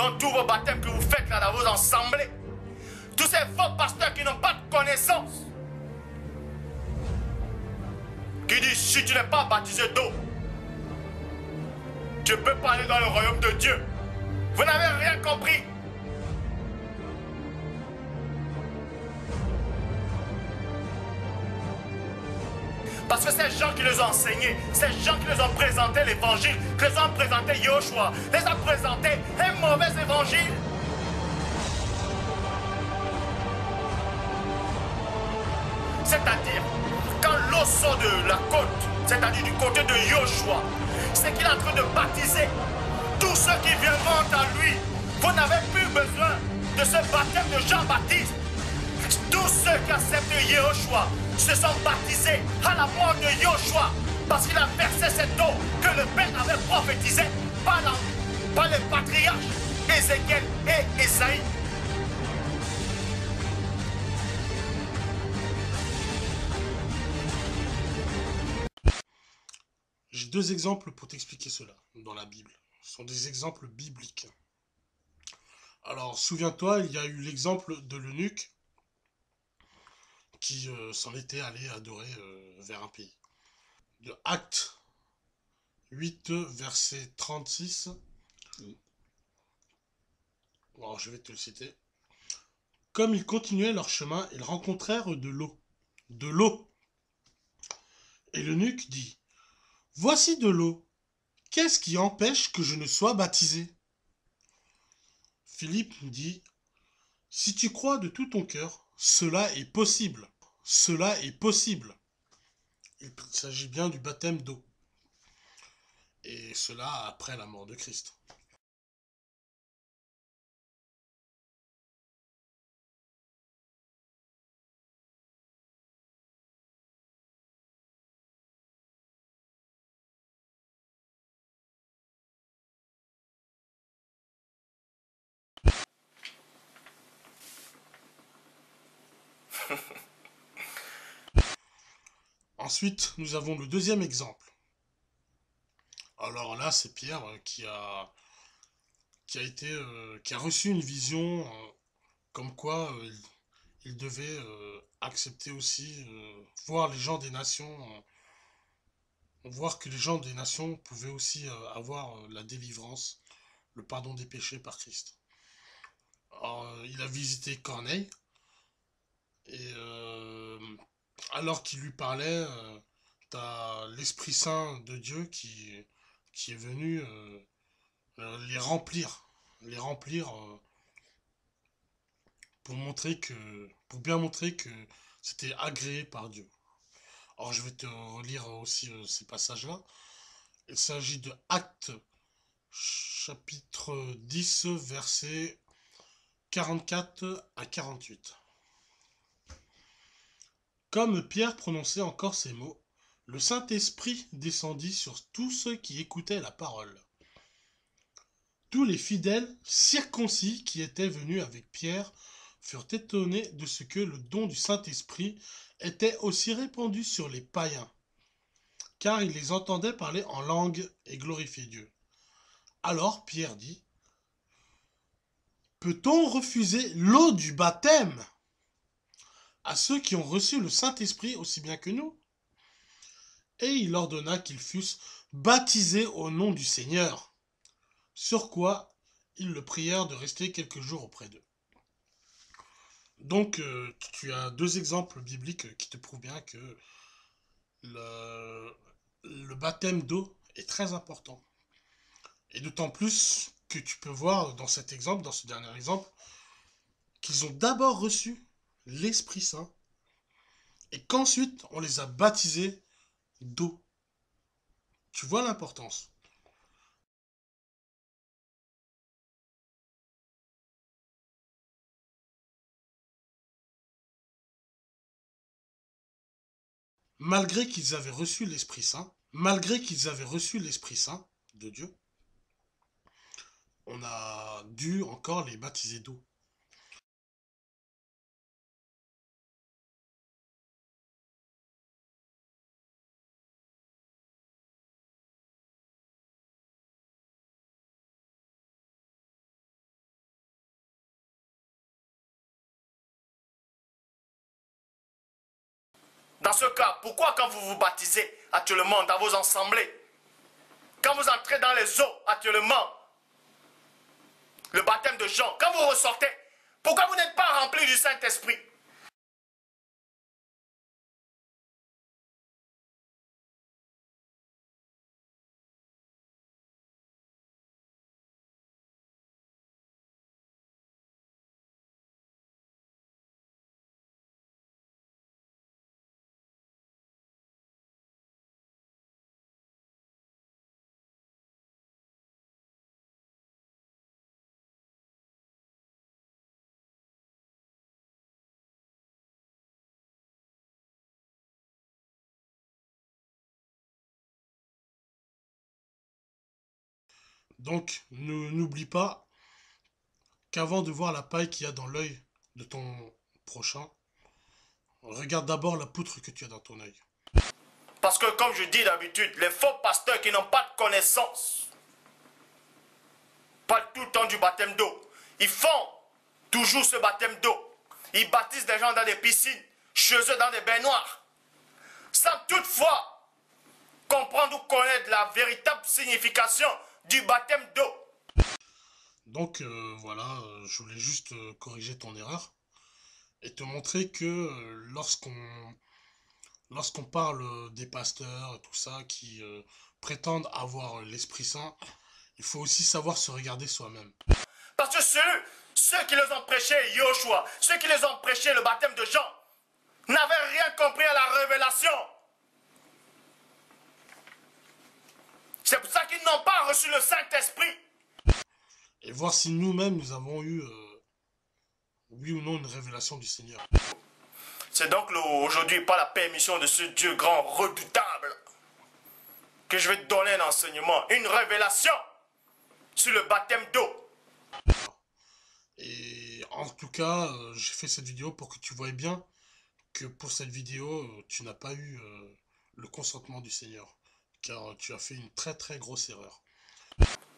dans tous vos baptêmes que vous faites là dans vos assemblées. Tous ces faux pasteurs qui n'ont pas de connaissance. Qui disent si tu n'es pas baptisé d'eau, tu ne peux pas aller dans le royaume de Dieu. Vous n'avez rien compris. Parce que ces gens qui les ont enseignés, ces gens qui les ont présenté l'évangile, qui les ont présenté Yoshua, les a présenté un mauvais évangile. C'est-à-dire, quand l'eau sort de la côte, c'est-à-dire du côté de Yoshua, c'est qu'il est en train de baptiser tous ceux qui viendront à lui. Vous n'avez plus besoin de ce baptême de Jean-Baptiste. Tous ceux qui acceptent Yoshua se sont baptisés à la mort de Yoshua parce qu'il a versé cette eau que le Père avait prophétisée par les patriarches Ézéchiel et Ésaïe. J'ai deux exemples pour t'expliquer cela dans la Bible. Ce sont des exemples bibliques. Alors, souviens-toi, il y a eu l'exemple de l'eunuque qui s'en était allé adorer vers un pays. De Actes 8, verset 36. Alors, je vais te le citer. Comme ils continuaient leur chemin, ils rencontrèrent de l'eau. De l'eau. Et l'eunuque dit, « Voici de l'eau. Qu'est-ce qui empêche que je ne sois baptisé ?» Philippe dit, « Si tu crois de tout ton cœur, cela est possible. Cela est possible. » Il s'agit bien du baptême d'eau. Et cela après la mort de Christ. Ensuite, nous avons le deuxième exemple. Alors là, c'est Pierre qui a reçu une vision comme quoi il devait accepter aussi, voir les gens des nations, voir que les gens des nations pouvaient aussi avoir la délivrance, le pardon des péchés par Christ. Alors, il a visité Corneille, et alors qu'il lui parlait, t'as l'Esprit Saint de Dieu qui est venu les remplir pour bien montrer que c'était agréé par Dieu. Alors je vais te relire aussi ces passages-là. Il s'agit de Actes chapitre 10, versets 44 à 48. Comme Pierre prononçait encore ces mots, le Saint-Esprit descendit sur tous ceux qui écoutaient la parole. Tous les fidèles circoncis qui étaient venus avec Pierre furent étonnés de ce que le don du Saint-Esprit était aussi répandu sur les païens, car ils les entendaient parler en langue et glorifier Dieu. Alors Pierre dit, « Peut-on refuser l'eau du baptême à ceux qui ont reçu le Saint-Esprit aussi bien que nous ?» Et il ordonna qu'ils fussent baptisés au nom du Seigneur. Sur quoi ils le prièrent de rester quelques jours auprès d'eux. Donc, tu as deux exemples bibliques qui te prouvent bien que le baptême d'eau est très important. Et d'autant plus que tu peux voir dans cet exemple, dans ce dernier exemple, qu'ils ont d'abord reçu l'Esprit Saint et qu'ensuite on les a baptisés d'eau. Tu vois l'importance. Malgré qu'ils avaient reçu l'Esprit Saint, de Dieu, on a dû encore les baptiser d'eau. Dans ce cas, pourquoi quand vous vous baptisez actuellement dans vos assemblées, quand vous entrez dans les eaux actuellement, le baptême de Jean, quand vous ressortez, pourquoi vous n'êtes pas rempli du Saint-Esprit? Donc, n'oublie pas qu'avant de voir la paille qu'il y a dans l'œil de ton prochain, regarde d'abord la poutre que tu as dans ton œil. Parce que comme je dis d'habitude, les faux pasteurs qui n'ont pas de connaissance parlent tout le temps du baptême d'eau. Ils font toujours ce baptême d'eau. Ils baptisent des gens dans des piscines, chez eux dans des baignoires, sans toutefois comprendre ou connaître la véritable signification du baptême d'eau. Donc voilà, je voulais juste corriger ton erreur et te montrer que lorsqu'on parle des pasteurs et tout ça qui prétendent avoir l'Esprit Saint, il faut aussi savoir se regarder soi-même. Parce que ceux qui les ont prêché Yoshua, ceux qui les ont prêché le baptême de Jean, n'avaient rien compris à la révélation. C'est pour ça qu'ils n'ont pas reçu le Saint-Esprit. Et voir si nous-mêmes nous avons eu, oui ou non, une révélation du Seigneur. C'est donc aujourd'hui, par la permission de ce Dieu grand, redoutable, que je vais te donner un enseignement, une révélation sur le baptême d'eau. Et en tout cas, j'ai fait cette vidéo pour que tu voies bien que pour cette vidéo, tu n'as pas eu le consentement du Seigneur, car tu as fait une très très grosse erreur.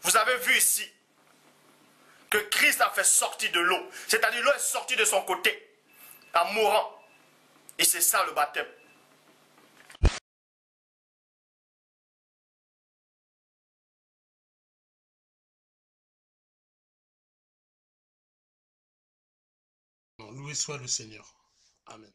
Vous avez vu ici que Christ a fait sortir de l'eau, c'est-à-dire l'eau est sortie de son côté, en mourant. Et c'est ça le baptême. Loué soit le Seigneur. Amen.